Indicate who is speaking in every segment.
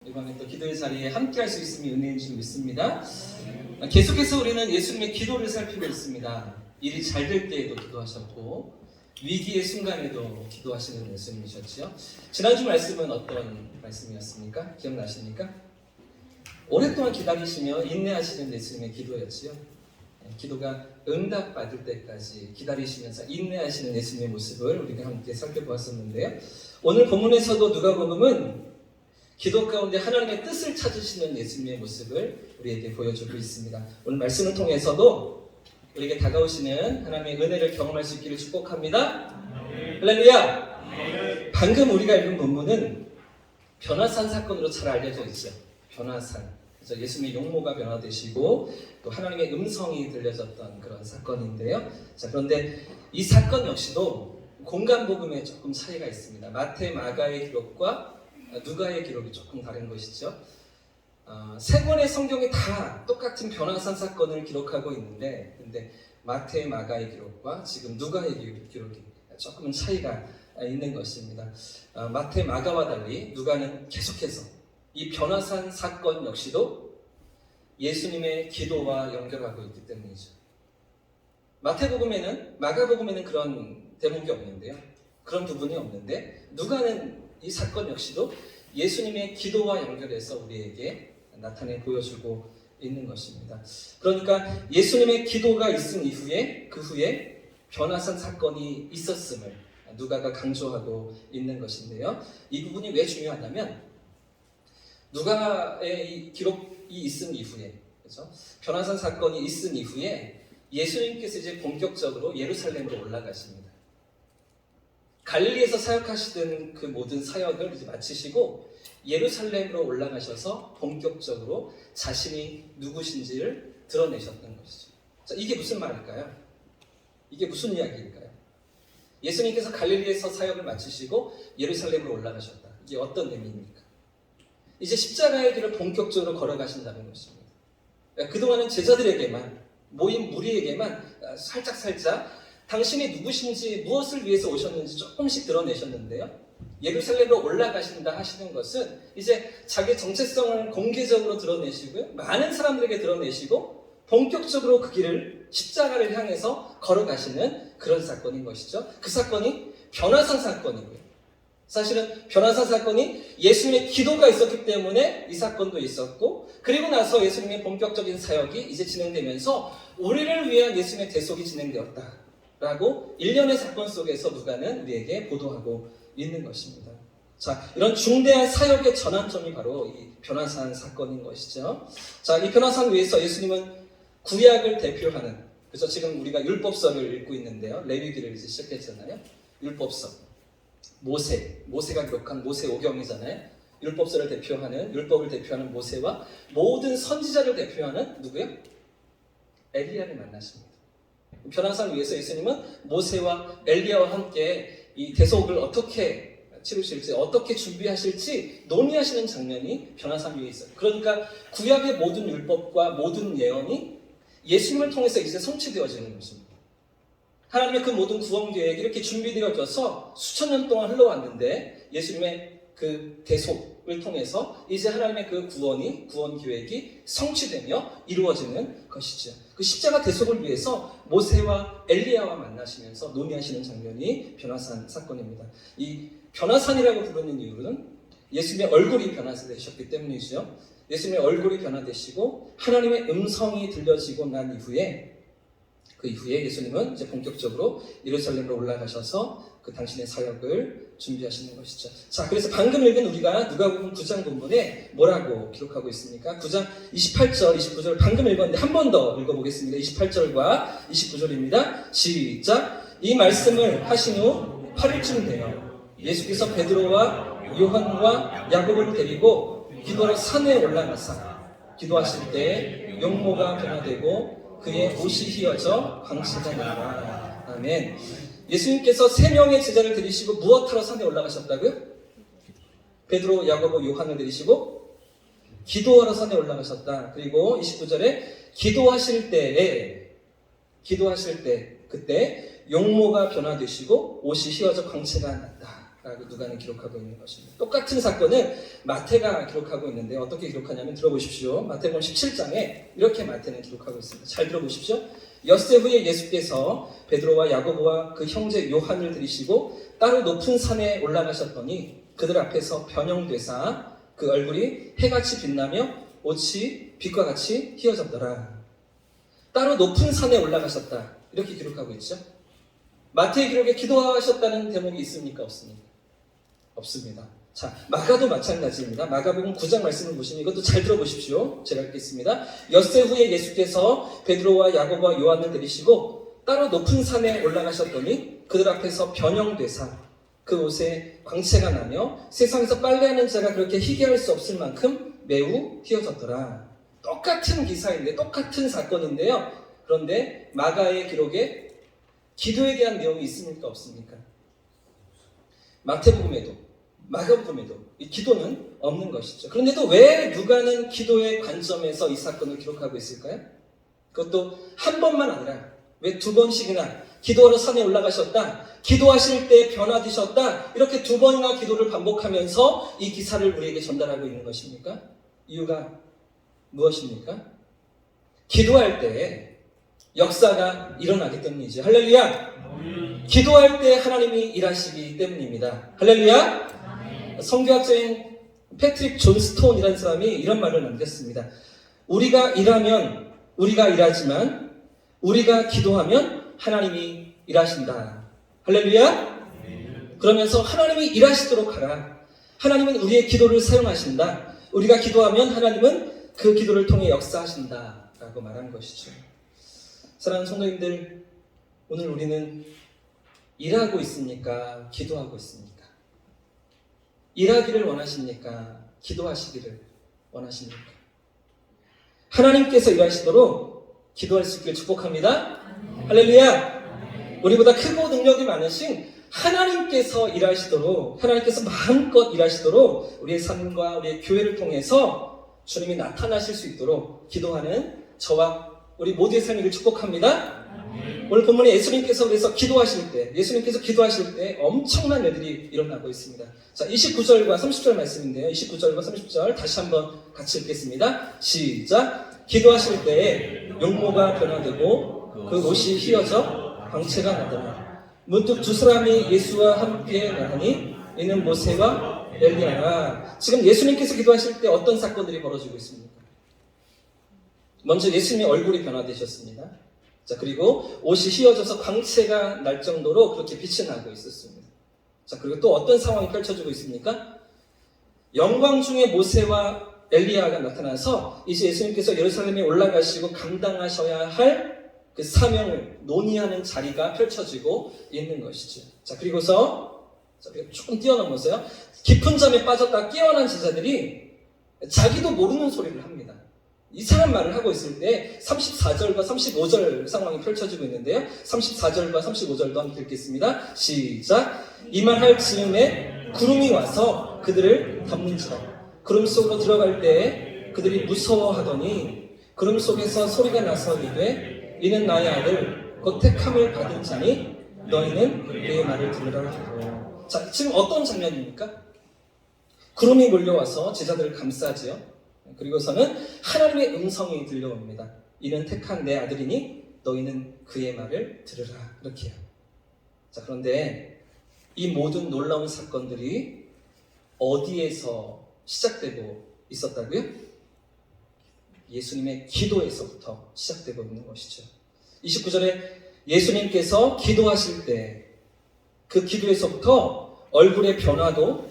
Speaker 1: 이번에 또 기도의 자리에 함께 할 수 있음이 은혜인 줄 믿습니다. 계속해서 우리는 예수님의 기도를 살피고 있습니다. 일이 잘 될 때에도 기도하셨고 위기의 순간에도 기도하시는 예수님이셨죠. 지난주 말씀은 어떤 말씀이었습니까? 기억나십니까? 오랫동안 기다리시며 인내하시는 예수님의 기도였지요. 기도가 응답받을 때까지 기다리시면서 인내하시는 예수님의 모습을 우리가 함께 살펴보았었는데요. 오늘 본문에서도 누가복음은 기도 가운데 하나님의 뜻을 찾으시는 예수님의 모습을 우리에게 보여주고 있습니다. 오늘 말씀을 통해서도 우리에게 다가오시는 하나님의 은혜를 경험할 수 있기를 축복합니다. 할렐루야! 방금 우리가 읽은 본문은 변화산 사건으로 잘 알려져 있죠. 변화산. 그래서 예수님의 용모가 변화되시고 또 하나님의 음성이 들려졌던 그런 사건인데요. 자, 그런데 이 사건 역시도 공간복음에 조금 차이가 있습니다. 마태, 마가의 기록과 누가의 기록이 조금 다른 것이죠. 세 권의 성경이 다 똑같은 변화산 사건을 기록하고 있는데, 근데 마태, 마가의 기록과 지금 누가의 기록이 조금은 차이가 있는 것입니다. 마태, 마가와 달리 누가는 계속해서 이 변화산 사건 역시도 예수님의 기도와 연결하고 있기 때문이죠. 마태복음에는, 마가복음에는 그런 대목이 없는데요. 그런 부분이 없는데 누가는 이 사건 역시도 예수님의 기도와 연결해서 우리에게 나타내 보여주고 있는 것입니다. 그러니까 예수님의 기도가 있은 이후에 그 후에 변화산 사건이 있었음을 누가가 강조하고 있는 것인데요. 이 부분이 왜 중요하냐면 누가의 이 기록이 있은 이후에, 그렇죠? 변화산 사건이 있은 이후에 예수님께서 이제 본격적으로 예루살렘으로 올라가십니다. 갈릴리에서 사역하시던 그 모든 사역을 이제 마치시고 예루살렘으로 올라가셔서 본격적으로 자신이 누구신지를 드러내셨던 것이죠. 자, 이게 무슨 말일까요? 이게 무슨 이야기일까요? 예수님께서 갈릴리에서 사역을 마치시고 예루살렘으로 올라가셨다. 이게 어떤 의미입니까? 이제 십자가의 길을 본격적으로 걸어가신다는 것입니다. 그동안은 제자들에게만, 모인 무리에게만 살짝 당신이 누구신지, 무엇을 위해서 오셨는지 조금씩 드러내셨는데요. 예루살렘으로 올라가신다 하시는 것은 이제 자기 정체성을 공개적으로 드러내시고요. 많은 사람들에게 드러내시고 본격적으로 그 길을, 십자가를 향해서 걸어가시는 그런 사건인 것이죠. 그 사건이 변화산 사건이고요. 사실은 변화산 사건이 예수님의 기도가 있었기 때문에 이 사건도 있었고, 그리고 나서 예수님의 본격적인 사역이 이제 진행되면서 우리를 위한 예수님의 대속이 진행되었다 라고 일련의 사건 속에서 누가는 우리에게 보도하고 있는 것입니다. 자, 이런 중대한 사역의 전환점이 바로 이 변화산 사건인 것이죠. 자, 이 변화산 위에서 예수님은 구약을 대표하는, 그래서 지금 우리가 율법서를 읽고 있는데요. 레위기를 이제 시작했잖아요. 율법서, 모세가 기록한 모세오경이잖아요. 율법을 대표하는 모세와 모든 선지자를 대표하는 누구요? 엘리야를 만나십니다. 변화산 위에서 예수님은 모세와 엘리야와 함께 이 대속을 어떻게 치르실지, 어떻게 준비하실지 논의하시는 장면이 변화산 위에 있어요. 그러니까 구약의 모든 율법과 모든 예언이 예수님을 통해서 이제 성취되어지는 것입니다. 하나님의 그 모든 구원 계획이 이렇게 준비되어져서 수천 년 동안 흘러왔는데 예수님의 그 대속을 통해서 이제 하나님의 그 구원 계획이 성취되며 이루어지는 것이죠. 그 십자가 대속을 위해서 모세와 엘리야와 만나시면서 논의하시는 장면이 변화산 사건입니다. 이 변화산이라고 부르는 이유는 예수님의 얼굴이 변화되셨기 때문이죠. 예수님의 얼굴이 변화되시고 하나님의 음성이 들려지고 난 이후에, 그 이후에 예수님은 이제 본격적으로 예루살렘으로 올라가셔서 그 당신의 사역을 준비하시는 것이죠. 자, 그래서 방금 읽은 우리가 누가복음 9장 본문에 뭐라고 기록하고 있습니까? 9장 28절, 29절 방금 읽었는데 한 번 더 읽어보겠습니다. 28절과 29절입니다. 시작! 이 말씀을 하신 후 8일쯤 되어 예수께서 베드로와 요한과 야곱을 데리고 기도하러 산에 올라가사 기도하실 때 용모가 변화되고 그의 옷이 휘어져 광채가 나라. 아멘. 예수님께서 3명의 제자를 데리시고 무엇하러 산에 올라가셨다고요? 베드로, 야고보, 요한을 데리시고 기도하러 산에 올라가셨다. 그리고 29절에 기도하실 때 그때 용모가 변화되시고 옷이 휘어져 광채가 났다 라고 누가는 기록하고 있는 것입니다. 똑같은 사건을 마태가 기록하고 있는데 어떻게 기록하냐면 들어보십시오. 마태복음 17장에 이렇게 마태는 기록하고 있습니다. 잘 들어보십시오. 엿새 후에 예수께서 베드로와 야고보와 그 형제 요한을 들이시고 따로 높은 산에 올라가셨더니 그들 앞에서 변형되사 그 얼굴이 해같이 빛나며 옷이 빛과 같이 휘어졌더라. 따로 높은 산에 올라가셨다. 이렇게 기록하고 있죠. 마태의 기록에 기도하셨다는 대목이 있습니까? 없습니까? 없습니다. 자, 마가도 마찬가지입니다. 마가복음 9장 말씀을 보시면 이것도 잘 들어보십시오. 제가 읽겠습니다. 엿새 후에 예수께서 베드로와 야고보와 요한을 데리시고 따로 높은 산에 올라가셨더니 그들 앞에서 변형되사 그 옷에 광채가 나며 세상에서 빨래하는 자가 그렇게 희귀할 수 없을 만큼 매우 휘어졌더라. 똑같은 기사인데 똑같은 사건인데요. 그런데 마가의 기록에 기도에 대한 내용이 있습니까? 없습니까? 마태복음에도 마가복음에도 이 기도는 없는 것이죠. 그런데도 왜 누가는 기도의 관점에서 이 사건을 기록하고 있을까요? 그것도 한 번만 아니라 왜 두 번씩이나 기도하러 산에 올라가셨다, 기도하실 때 변화되셨다, 이렇게 두 번이나 기도를 반복하면서 이 기사를 우리에게 전달하고 있는 것입니까? 이유가 무엇입니까? 기도할 때 역사가 일어나기 때문이죠. 할렐루야! 기도할 때 하나님이 일하시기 때문입니다. 할렐루야! 성교학자인 패트릭 존 스톤이라는 사람이 이런 말을 남겼습니다. 우리가 일하면 우리가 일하지만 우리가 기도하면 하나님이 일하신다. 할렐루야! 그러면서 하나님이 일하시도록 하라. 하나님은 우리의 기도를 사용하신다. 우리가 기도하면 하나님은 그 기도를 통해 역사하신다. 라고 말한 것이죠. 사랑하는 성도님들, 오늘 우리는 일하고 있습니까? 기도하고 있습니까? 일하기를 원하십니까? 기도하시기를 원하십니까? 하나님께서 일하시도록 기도할 수 있기를 축복합니다. 할렐루야! 우리보다 크고 능력이 많으신 하나님께서 일하시도록, 하나님께서 마음껏 일하시도록 우리의 삶과 우리의 교회를 통해서 주님이 나타나실 수 있도록 기도하는 저와 우리 모두의 삶이길 축복합니다. 오늘 본문에 예수님께서 그래서 예수님께서 기도하실 때 엄청난 일들이 일어나고 있습니다. 자, 29절과 30절 말씀인데요. 29절과 30절 다시 한번 같이 읽겠습니다. 시작! 기도하실 때에 용모가 변화되고 그 옷이 휘어져 광채가 나더라. 문득 두 사람이 예수와 함께 나가니 이는 모세와 엘리야라. 지금 예수님께서 기도하실 때 어떤 사건들이 벌어지고 있습니까? 먼저 예수님의 얼굴이 변화되셨습니다. 자, 그리고 옷이 휘어져서 광채가 날 정도로 그렇게 빛이 나고 있었습니다. 자, 그리고 또 어떤 상황이 펼쳐지고 있습니까? 영광 중에 모세와 엘리야가 나타나서 이제 예수님께서 예루살렘에 올라가시고 감당하셔야 할 그 사명을 논의하는 자리가 펼쳐지고 있는 것이죠. 자, 그리고서 조금 뛰어넘어서요. 깊은 잠에 빠졌다 깨어난 제자들이 자기도 모르는 소리를 합니다. 이상한 말을 하고 있을 때 34절과 35절 상황이 펼쳐지고 있는데요. 34절과 35절도 함께 읽겠습니다. 시작! 이만할 즈음에 구름이 와서 그들을 덮는지라. 구름 속으로 들어갈 때 그들이 무서워하더니 구름 속에서 소리가 나서 이르되 이는 나의 아들 곧 택함을 받은 자니 너희는 그의 말을 들으라 하고. 자, 지금 어떤 장면입니까? 구름이 몰려와서 제자들을 감싸지요. 그리고서는 하나님의 음성이 들려옵니다. 이는 택한 내 아들이니 너희는 그의 말을 들으라. 이렇게요. 자, 그런데 이 모든 놀라운 사건들이 어디에서 시작되고 있었다고요? 예수님의 기도에서부터 시작되고 있는 것이죠. 29절에 예수님께서 기도하실 때 그 기도에서부터 얼굴의 변화도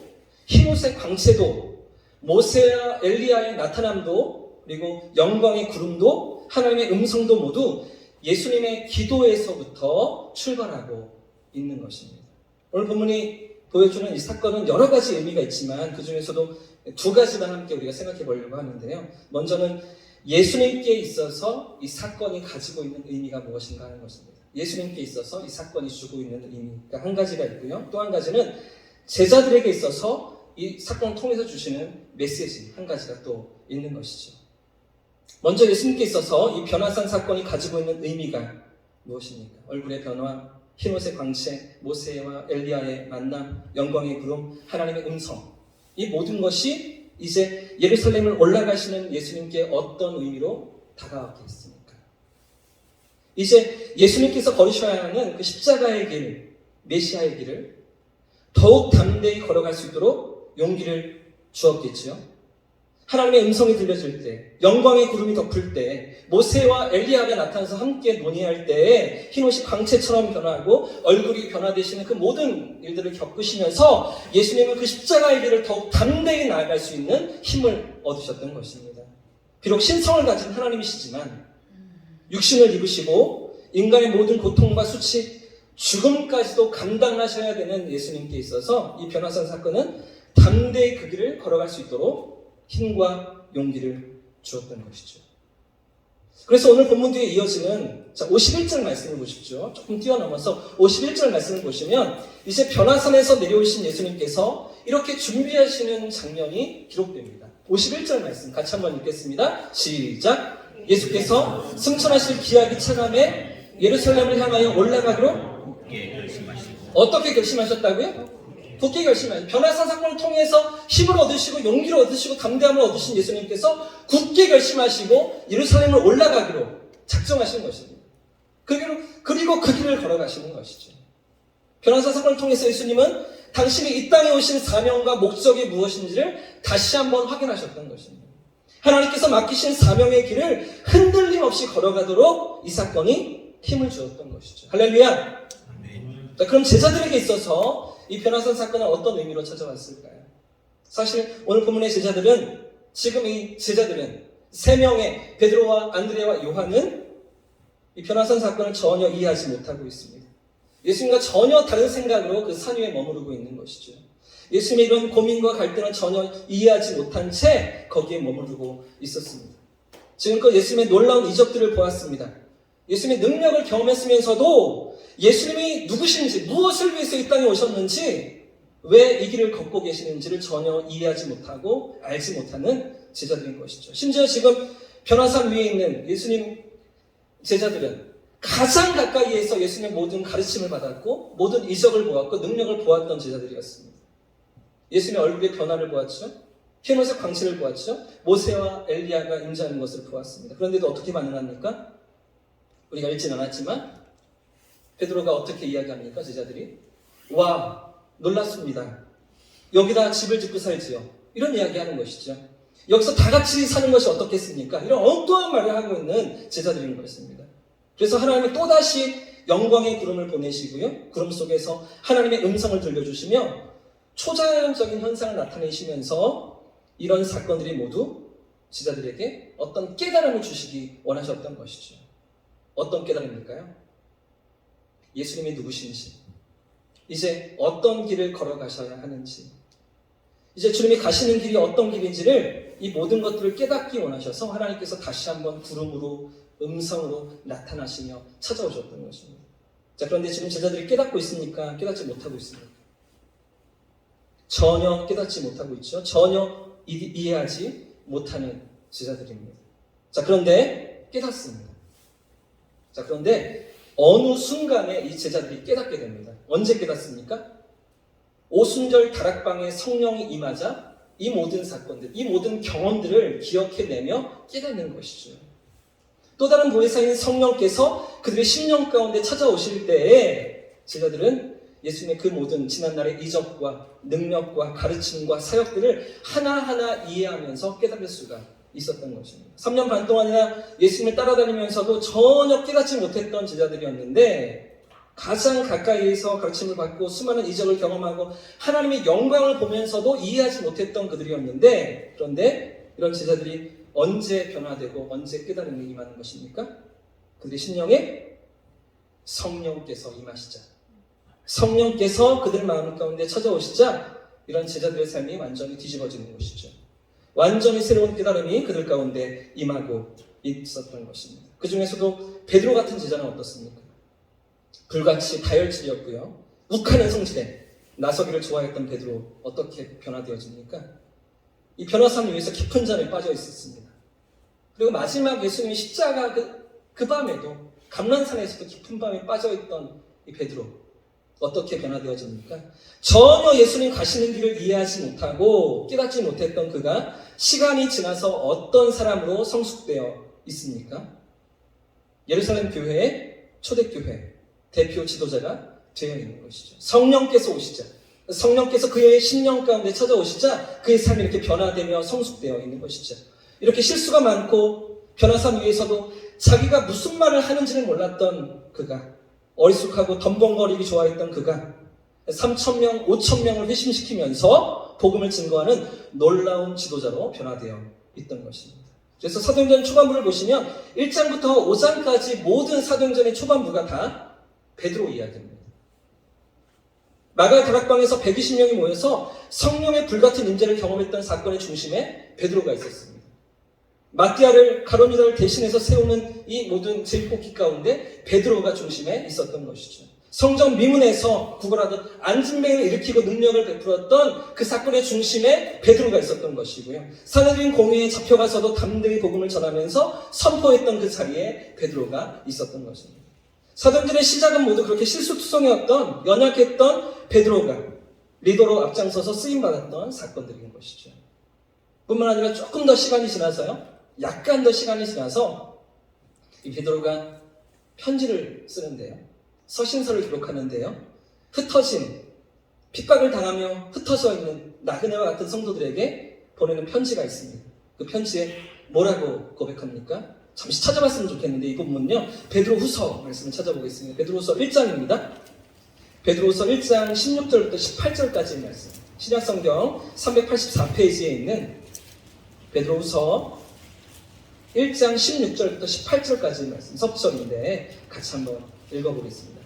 Speaker 1: 흰옷의 광채도 모세와 엘리야의 나타남도 그리고 영광의 구름도 하나님의 음성도 모두 예수님의 기도에서부터 출발하고 있는 것입니다. 오늘 본문이 보여주는 이 사건은 여러 가지 의미가 있지만 그 중에서도 두 가지만 함께 우리가 생각해 보려고 하는데요. 먼저는 예수님께 있어서 이 사건이 가지고 있는 의미가 무엇인가 하는 것입니다. 예수님께 있어서 이 사건이 주고 있는 의미가 한 가지가 있고요. 또 한 가지는 제자들에게 있어서 이 사건을 통해서 주시는 메시지 한 가지가 또 있는 것이죠. 먼저 예수님께 있어서 이 변화산 사건이 가지고 있는 의미가 무엇입니까? 얼굴의 변화, 흰옷의 광채, 모세와 엘리야의 만남, 영광의 구름, 하나님의 음성, 이 모든 것이 이제 예루살렘을 올라가시는 예수님께 어떤 의미로 다가왔게 했습니까? 이제 예수님께서 걸으셔야 하는 그 십자가의 길, 메시아의 길을 더욱 담대히 걸어갈 수 있도록 용기를 주었겠지요. 하나님의 음성이 들려질 때, 영광의 구름이 덮을 때, 모세와 엘리야가 나타나서 함께 논의할 때에 흰옷이 광채처럼 변하고 얼굴이 변화되시는 그 모든 일들을 겪으시면서 예수님은 그 십자가의 길을 더욱 담대히 나아갈 수 있는 힘을 얻으셨던 것입니다. 비록 신성을 가진 하나님이시지만 육신을 입으시고 인간의 모든 고통과 수치, 죽음까지도 감당하셔야 되는 예수님께 있어서 이 변화산 사건은 담대히 그 길을 걸어갈 수 있도록 힘과 용기를 주었던 것이죠. 그래서 오늘 본문 뒤에 이어지는 51절 말씀을 보십시오. 조금 뛰어넘어서 51절 말씀을 보시면 이제 변화산에서 내려오신 예수님께서 이렇게 준비하시는 장면이 기록됩니다. 51절 말씀 같이 한번 읽겠습니다. 시작. 예수께서 승천하실 기약이 차감해 예루살렘을 향하여 올라가기로 어떻게 결심하셨다고요? 굳게 결심하셨어요. 변화산 사건을 통해서 힘을 얻으시고 용기를 얻으시고 담대함을 얻으신 예수님께서 굳게 결심하시고 예루살렘을 올라가기로 작정하신 것입니다. 그리고 그 길을 걸어가시는 것이죠. 변화산 사건을 통해서 예수님은 당신이 이 땅에 오신 사명과 목적이 무엇인지를 다시 한번 확인하셨던 것입니다. 하나님께서 맡기신 사명의 길을 흔들림 없이 걸어가도록 이 사건이 힘을 주었던 것이죠. 할렐루야! 자, 그럼 제자들에게 있어서 이 변화산 사건은 어떤 의미로 찾아왔을까요? 사실 오늘 본문의 제자들은, 지금 이 제자들은 3명의 베드로와 안드레와 요한은 이 변화산 사건을 전혀 이해하지 못하고 있습니다. 예수님과 전혀 다른 생각으로 그 산 위에 머무르고 있는 것이죠. 예수님의 이런 고민과 갈등을 전혀 이해하지 못한 채 거기에 머무르고 있었습니다. 지금껏 예수님의 놀라운 이적들을 보았습니다. 예수님의 능력을 경험했으면서도 예수님이 누구신지, 무엇을 위해서 이 땅에 오셨는지, 왜 이 길을 걷고 계시는지를 전혀 이해하지 못하고 알지 못하는 제자들인 것이죠. 심지어 지금 변화산 위에 있는 예수님 제자들은 가장 가까이에서 예수님의 모든 가르침을 받았고 모든 이적을 보았고 능력을 보았던 제자들이었습니다. 예수님의 얼굴의 변화를 보았죠. 흰옷의 광채를 보았죠. 모세와 엘리야가 임재하는 것을 보았습니다. 그런데도 어떻게 반응합니까? 우리가 읽진 않았지만 베드로가 어떻게 이야기합니까? 제자들이 와 놀랐습니다. 여기다 집을 짓고 살지요. 이런 이야기하는 것이죠. 여기서 다 같이 사는 것이 어떻겠습니까? 이런 엉뚱한 말을 하고 있는 제자들인 것입니다. 그래서 하나님이 또다시 영광의 구름을 보내시고요. 구름 속에서 하나님의 음성을 들려주시며 초자연적인 현상을 나타내시면서 이런 사건들이 모두 제자들에게 어떤 깨달음을 주시기 원하셨던 것이죠. 어떤 깨달음일까요? 예수님이 누구신지, 이제 어떤 길을 걸어가셔야 하는지, 이제 주님이 가시는 길이 어떤 길인지를 이 모든 것들을 깨닫기 원하셔서 하나님께서 다시 한번 구름으로, 음성으로 나타나시며 찾아오셨던 것입니다. 자, 그런데 지금 제자들이 깨닫고 있습니까? 깨닫지 못하고 있습니까? 전혀 깨닫지 못하고 있죠. 전혀 이해하지 못하는 제자들입니다. 자, 그런데 깨닫습니다. 자, 그런데 어느 순간에 이 제자들이 깨닫게 됩니다. 언제 깨닫습니까? 오순절 다락방에 성령이 임하자 이 모든 사건들, 이 모든 경험들을 기억해내며 깨닫는 것이죠. 또 다른 보혜사인 성령께서 그들의 심령 가운데 찾아오실 때에 제자들은 예수님의 그 모든 지난날의 이적과 능력과 가르침과 사역들을 하나하나 이해하면서 깨달을 수가 있었던 것입니다. 3년 반 동안이나 예수님을 따라다니면서도 전혀 깨닫지 못했던 제자들이었는데 가장 가까이에서 가르침을 받고 수많은 이적을 경험하고 하나님의 영광을 보면서도 이해하지 못했던 그들이었는데, 그런데 이런 제자들이 언제 변화되고 언제 깨달음이 임하는 것입니까? 그들의 심령에 성령께서 임하시자, 성령께서 그들 마음 가운데 찾아오시자 이런 제자들의 삶이 완전히 뒤집어지는 것이죠. 완전히 새로운 깨달음이 그들 가운데 임하고 있었던 것입니다. 그 중에서도 베드로 같은 제자는 어떻습니까? 불같이 다혈질이었고요. 욱하는 성질에 나서기를 좋아했던 베드로 어떻게 변화되어집니까? 이 변화산 위에서 깊은 잠에 빠져 있었습니다. 그리고 마지막 예수님이 십자가 그 밤에도 감람산에서도 깊은 밤에 빠져있던 이 베드로 어떻게 변화되어집니까? 전혀 예수님 가시는 길을 이해하지 못하고 깨닫지 못했던 그가 시간이 지나서 어떤 사람으로 성숙되어 있습니까? 예루살렘 교회의 초대교회 대표 지도자가 되어 있는 것이죠. 성령께서 오시자, 성령께서 그의 심령 가운데 찾아오시자 그의 삶이 이렇게 변화되며 성숙되어 있는 것이죠. 이렇게 실수가 많고 변화산 위에서도 자기가 무슨 말을 하는지를 몰랐던 그가, 어리숙하고 덤벙거리기 좋아했던 그가 3,000명, 5,000명을 회심시키면서 복음을 증거하는 놀라운 지도자로 변화되어 있던 것입니다. 그래서 사도행전 초반부를 보시면 1장부터 5장까지 모든 사도행전의 초반부가 다 베드로 이야기입니다. 마가 다락방에서 120명이 모여서 성령의 불같은 임재를 경험했던 사건의 중심에 베드로가 있었습니다. 마띠아를 가룟유다를 대신해서 세우는 이 모든 제비뽑기 가운데 베드로가 중심에 있었던 것이죠. 성전 미문에서 구걸하던 안진뱅이를 일으키고 능력을 베풀었던 그 사건의 중심에 베드로가 있었던 것이고요. 사내들인 공회에 잡혀가서도 담대히 복음을 전하면서 선포했던 그 자리에 베드로가 있었던 것입니다. 사도행전의 시작은 모두 그렇게 실수투성이었던 연약했던 베드로가 리더로 앞장서서 쓰임받았던 사건들인 것이죠. 뿐만 아니라 조금 더 시간이 지나서요. 약간 더 시간이 지나서 이 베드로가 편지를 쓰는데요. 서신서를 기록하는데요. 흩어진, 핍박을 당하며 흩어져 있는 나그네와 같은 성도들에게 보내는 편지가 있습니다. 그 편지에 뭐라고 고백합니까? 잠시 찾아봤으면 좋겠는데 이 부분은요. 베드로후서 말씀을 찾아보겠습니다. 베드로후서 1장입니다. 베드로후서 1장 16절부터 18절까지의 말씀. 신약성경 384페이지에 있는 베드로후서 1장 16절부터 18절까지의 말씀. 섭절인데 같이 한번 읽어보겠습니다.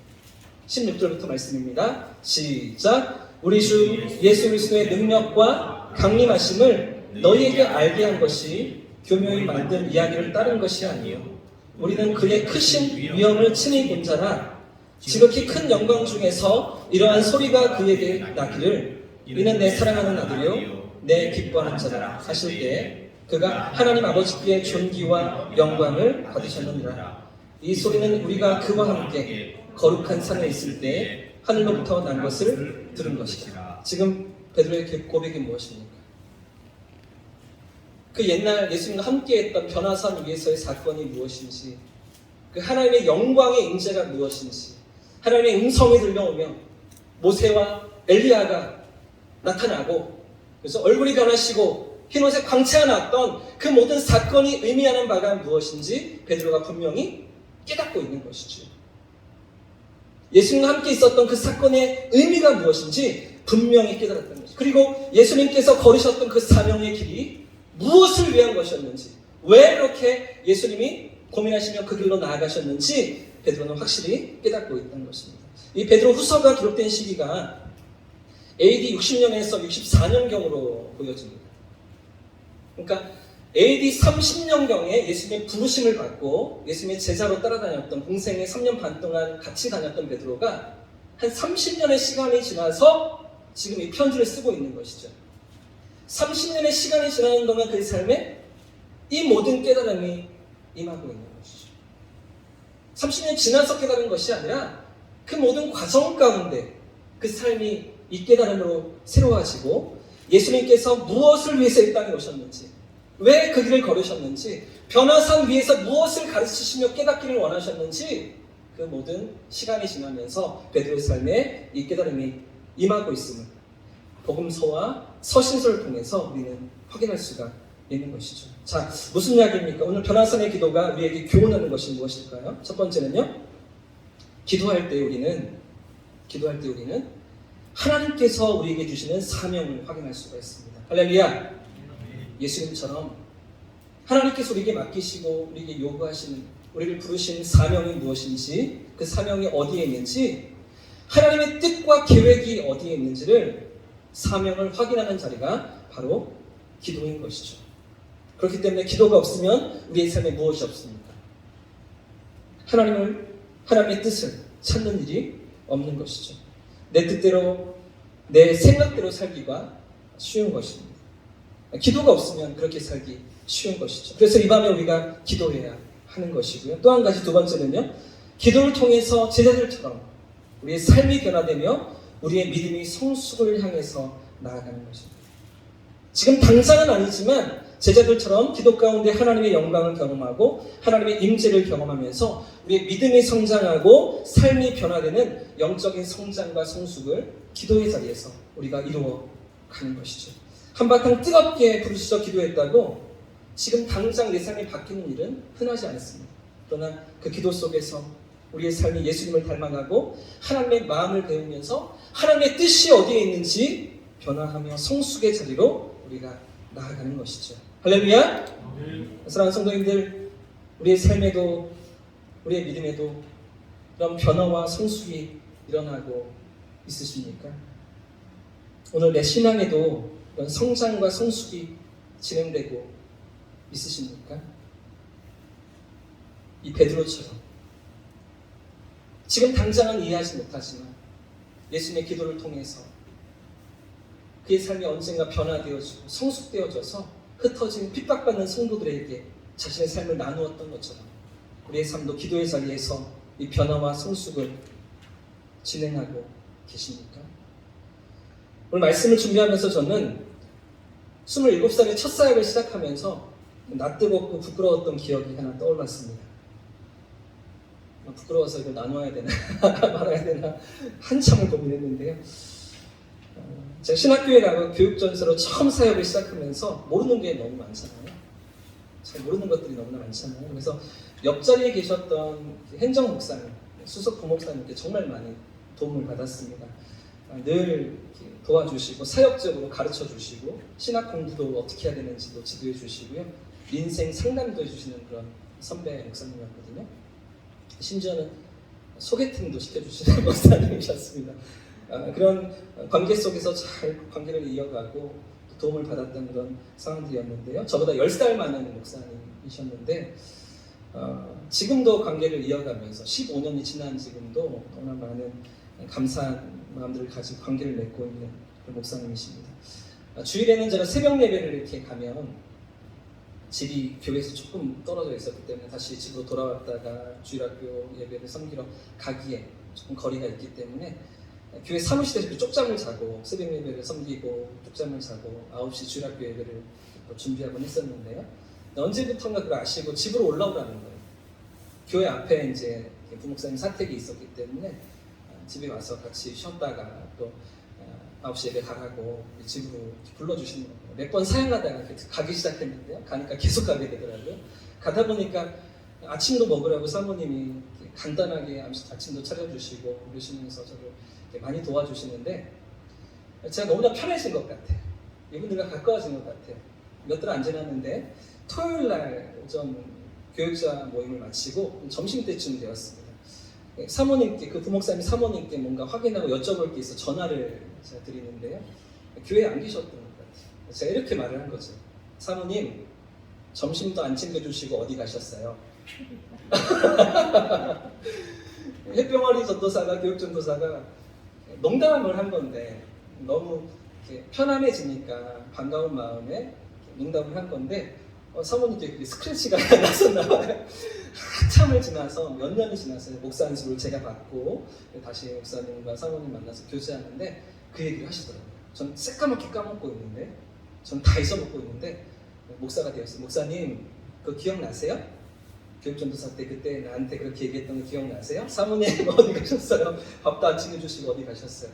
Speaker 1: 16절부터 말씀입니다. 시작. 우리 주 예수 그리스도의 능력과 강림하심을 너희에게 알게 한 것이 교묘히 만든 이야기를 따른 것이 아니요 우리는 그의 크신 위엄을 친히 본 자라. 지극히 큰 영광 중에서 이러한 소리가 그에게 나기를 이는 내 사랑하는 아들이요 내 기뻐하는 자라 하실 때 그가 하나님 아버지께 존귀와 영광을 받으셨느니라. 이 소리는 우리가 그와 함께 거룩한 산에 있을 때 하늘로부터 난 것을 들은 것이다. 지금 베드로의 고백이 무엇입니까? 그 옛날 예수님과 함께했던 변화산 위에서의 사건이 무엇인지, 그 하나님의 영광의 임재가 무엇인지, 하나님의 음성이 들려오며 모세와 엘리야가 나타나고 그래서 얼굴이 변하시고 흰옷에 광채가 났던 그 모든 사건이 의미하는 바가 무엇인지 베드로가 분명히 깨닫고 있는 것이죠. 예수님과 함께 있었던 그 사건의 의미가 무엇인지 분명히 깨달았던 것이죠. 그리고 예수님께서 걸으셨던 그 사명의 길이 무엇을 위한 것이었는지, 왜 그렇게 예수님이 고민하시며 그 길로 나아가셨는지 베드로는 확실히 깨닫고 있던 것입니다. 이 베드로 후서가 기록된 시기가 AD 60년에서 64년경으로 보여집니다. 그러니까 AD 30년경에 예수님의 부르심을 받고 예수님의 제자로 따라다녔던 공생에 3년 반 동안 같이 다녔던 베드로가 한 30년의 시간이 지나서 지금 이 편지를 쓰고 있는 것이죠. 30년의 시간이 지나는 동안 그의 삶에 이 모든 깨달음이 임하고 있는 것이죠. 30년 지나서 깨달은 것이 아니라 그 모든 과정 가운데 그 삶이 이 깨달음으로 새로워지고 예수님께서 무엇을 위해서 이 땅에 오셨는지, 왜 그 길을 걸으셨는지, 변화산 위에서 무엇을 가르치시며 깨닫기를 원하셨는지 그 모든 시간이 지나면서 베드로의 삶에 이 깨달음이 임하고 있음을 복음서와 서신서를 통해서 우리는 확인할 수가 있는 것이죠. 자, 무슨 이야기입니까? 오늘 변화산의 기도가 우리에게 교훈하는 것이 무엇일까요? 첫 번째는요, 기도할 때 우리는 하나님께서 우리에게 주시는 사명을 확인할 수가 있습니다. 할렐루야! 예수님처럼 하나님께서 우리에게 맡기시고 우리에게 요구하시는, 우리를 부르신 사명이 무엇인지, 그 사명이 어디에 있는지, 하나님의 뜻과 계획이 어디에 있는지를 사명을 확인하는 자리가 바로 기도인 것이죠. 그렇기 때문에 기도가 없으면 우리의 삶에 무엇이 없습니까? 하나님의 뜻을 찾는 일이 없는 것이죠. 내 뜻대로, 내 생각대로 살기가 쉬운 것입니다. 기도가 없으면 그렇게 살기 쉬운 것이죠. 그래서 이 밤에 우리가 기도해야 하는 것이고요. 또 한 가지, 두 번째는요, 기도를 통해서 제자들처럼 우리의 삶이 변화되며 우리의 믿음이 성숙을 향해서 나아가는 것입니다. 지금 당장은 아니지만 제자들처럼 기도 가운데 하나님의 영광을 경험하고 하나님의 임재를 경험하면서 우리의 믿음이 성장하고 삶이 변화되는 영적인 성장과 성숙을 기도의 자리에서 우리가 이루어 가는 것이죠. 한바탕 뜨겁게 부르짖어 기도했다고 지금 당장 내 삶이 바뀌는 일은 흔하지 않습니다. 그러나 그 기도 속에서 우리의 삶이 예수님을 닮아가고 하나님의 마음을 배우면서 하나님의 뜻이 어디에 있는지 변화하며 성숙의 자리로 우리가 나아가는 것이죠. 할렐루야! 사랑하는 성도님들, 우리의 삶에도 우리의 믿음에도 그런 변화와 성숙이 일어나고 있으십니까? 오늘 내 신앙에도 그런 성장과 성숙이 진행되고 있으십니까? 이 베드로처럼 지금 당장은 이해하지 못하지만 예수님의 기도를 통해서 그의 삶이 언젠가 변화되어지고 성숙되어져서 흩어진 핍박받는 성도들에게 자신의 삶을 나누었던 것처럼 우리의 삶도 기도의 자리에서 이 변화와 성숙을 진행하고 계십니까? 오늘 말씀을 준비하면서 저는 27살에 첫 사역을 시작하면서 낯뜨겁고 부끄러웠던 기억이 하나 떠올랐습니다. 부끄러워서 이걸 나눠야 되나 말아야 되나 한참을 고민했는데요. 제가 신학교에 가고 교육전서로 처음 사역을 시작하면서 모르는 게 너무 많잖아요. 잘 모르는 것들이 너무나 많잖아요. 그래서 옆자리에 계셨던 행정 목사님, 수석 부목사님께 정말 많이 도움을 받았습니다. 늘 도와주시고 사역적으로 가르쳐 주시고 신학 공부도 어떻게 해야 되는지도 지도해 주시고요. 인생 상담도 해주시는 그런 선배 목사님이었거든요. 심지어는 소개팅도 시켜주시는 목사님이셨습니다. 그런 관계 속에서 잘 관계를 이어가고 도움을 받았던 그런 상황들이었는데요. 저보다 10살 많은 목사님이셨는데 지금도 관계를 이어가면서 15년이 지난 지금도 너무나 많은 감사한 마음들을 가지고 관계를 맺고 있는 그런 목사님이십니다. 주일에는 제가 새벽 예배를 이렇게 가면 집이 교회에서 조금 떨어져 있었기 때문에 다시 집으로 돌아왔다가 주일학교 예배를 섬기러 가기에 조금 거리가 있기 때문에 교회 사무실에서 쪽잠을 자고 새벽 예배를 섬기고 쪽잠을 자고 9시 주일학교 예배를 준비하곤 했었는데요. 언제부턴가 그걸 아시고 집으로 올라오라는 거예요. 교회 앞에 이제 부목사님 사택이 있었기 때문에 집에 와서 같이 쉬었다가 또 9시 예배 가라고 집으로 불러주시는 거예요. 몇 번 사용하다가 가기 시작했는데요. 가니까 계속 가게 되더라고요. 가다 보니까 아침도 먹으라고 사모님이 간단하게 아침도 차려주시고 그러시면서 저를 많이 도와주시는데 제가 너무나 편해진 것 같아요. 이분들과 가까워진 것 같아요. 몇 달 안 지났는데 토요일날 오전 교육자 모임을 마치고 점심때쯤 되었습니다. 사모님께, 그 부목사님 사모님께 뭔가 확인하고 여쭤볼 게 있어 전화를 제가 드리는데요. 교회에 안 계셨던 것 같아요. 제가 이렇게 말을 한 거죠. 사모님, 점심도 안 챙겨주시고 어디 가셨어요? 햇병아리 전도사가, 교육전도사가 농담을 한 건데 너무 편안해지니까 반가운 마음에 농담을 한 건데 사모님께 스크래치가 났었나 봐요. 한참을 지나서 몇 년이 지나서 목사 안수를 제가 받고 다시 목사님과 사모님 만나서 교제하는데 그 얘기를 하시더라고요. 전 새까맣게 까먹고 있는데 전 다 잊어먹고 있는데 목사가 되었어요. 목사님 그거 기억나세요? 교육전도사 때 그때 나한테 그렇게 얘기했던 거 기억나세요? 사모님 어디 가셨어요? 밥도 안 챙겨주시고 어디 가셨어요?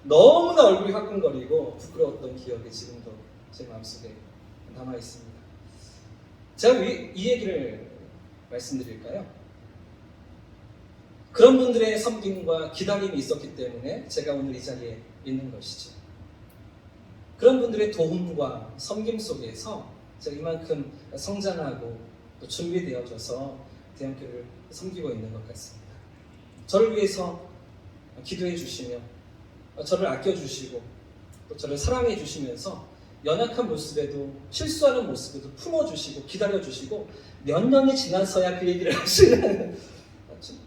Speaker 1: 너무나 얼굴이 화끈거리고 부끄러웠던 기억이 지금도 제 마음속에 남아있습니다. 제가 왜 이 얘기를 말씀드릴까요? 그런 분들의 섬김과 기다림이 있었기 때문에 제가 오늘 이 자리에 있는 것이죠. 그런 분들의 도움과 섬김 속에서 제가 이만큼 성장하고 또 준비되어져서 대형교회를 섬기고 있는 것 같습니다. 저를 위해서 기도해 주시며 저를 아껴주시고 또 저를 사랑해 주시면서 연약한 모습에도 실수하는 모습에도 품어주시고 기다려주시고 몇 년이 지나서야 그 얘기를 하시는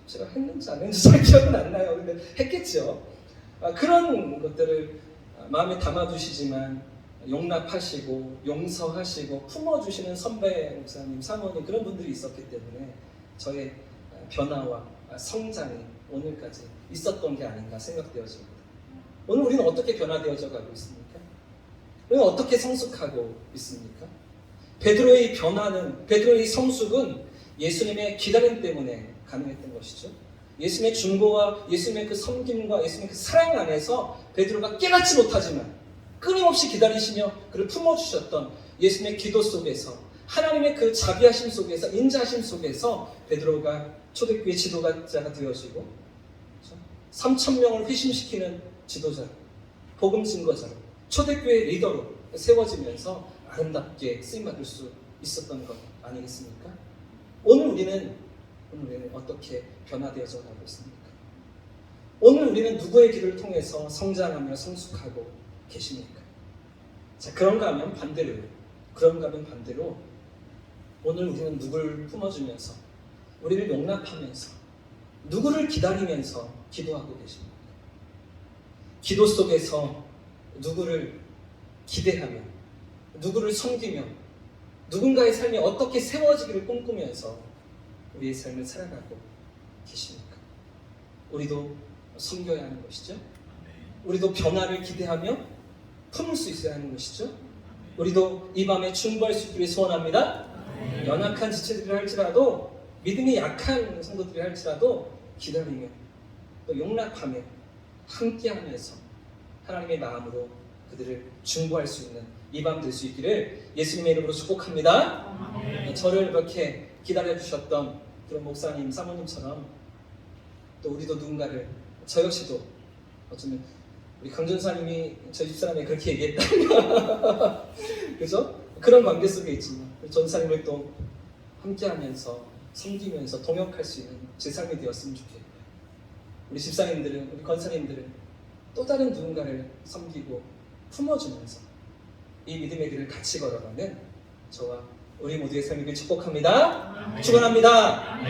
Speaker 1: 제가 했는지 안 했는지 잘 기억은 안 나요. 근데 했겠죠. 그런 것들을 마음에 담아두시지만 용납하시고 용서하시고 품어주시는 선배 목사님, 사모님 그런 분들이 있었기 때문에 저의 변화와 성장이 오늘까지 있었던 게 아닌가 생각되어집니다. 오늘 우리는 어떻게 변화되어져 가고 있습니까? 우리는 어떻게 성숙하고 있습니까? 베드로의 변화는, 베드로의 성숙은 예수님의 기다림 때문에 가능했던 것이죠. 예수님의 중보와 예수님의 그 섬김과 예수님의 그 사랑 안에서 베드로가 깨닫지 못하지만 끊임없이 기다리시며 그를 품어주셨던 예수님의 기도 속에서, 하나님의 그 자비하심 속에서, 인자하심 속에서 베드로가 초대교회 지도자가 되어지고 3,000명을 회심시키는 지도자, 복음 증거자로, 초대교회 리더로 세워지면서 아름답게 쓰임받을 수 있었던 것 아니겠습니까? 오늘 우리는 어떻게 변화되어져 가고 있습니까? 오늘 우리는 누구의 길을 통해서 성장하며 성숙하고 계십니까? 자, 그런가 하면 반대로 오늘 우리는 누구를 품어주면서, 우리를 용납하면서, 누구를 기다리면서 기도하고 계십니까? 기도 속에서 누구를 기대하며, 누구를 섬기며, 누군가의 삶이 어떻게 세워지기를 꿈꾸면서 우리의 삶을 살아가고 계십니까? 우리도 섬겨야 하는 것이죠. 우리도 변화를 기대하며 품을 수 있어야 하는 것이죠. 우리도 이 밤에 중보할 수 있기를 소원합니다. 연약한 지체들이 할지라도, 믿음이 약한 성도들이 할지라도 기다리며 또 용납하며 함께하면서 하나님의 마음으로 그들을 중보할 수 있는 이 밤 될 수 있기를 예수님의 이름으로 축복합니다. 저를 이렇게 기다려주셨던 그런 목사님, 사모님처럼 또 우리도 누군가를, 저 역시도 어쩌면 우리 강전사님이 저희 집사람이 그렇게 얘기했다. 그죠? 그런 관계 속에 있지만 전사님을 또 함께하면서 섬기면서 동역할 수 있는 제 삶이 되었으면 좋겠고요. 우리 집사님들은, 우리 권사님들은 또 다른 누군가를 섬기고 품어주면서 이 믿음의 길을 같이 걸어가는 저와 우리 모두의 삶이길 축복합니다. 축원합니다.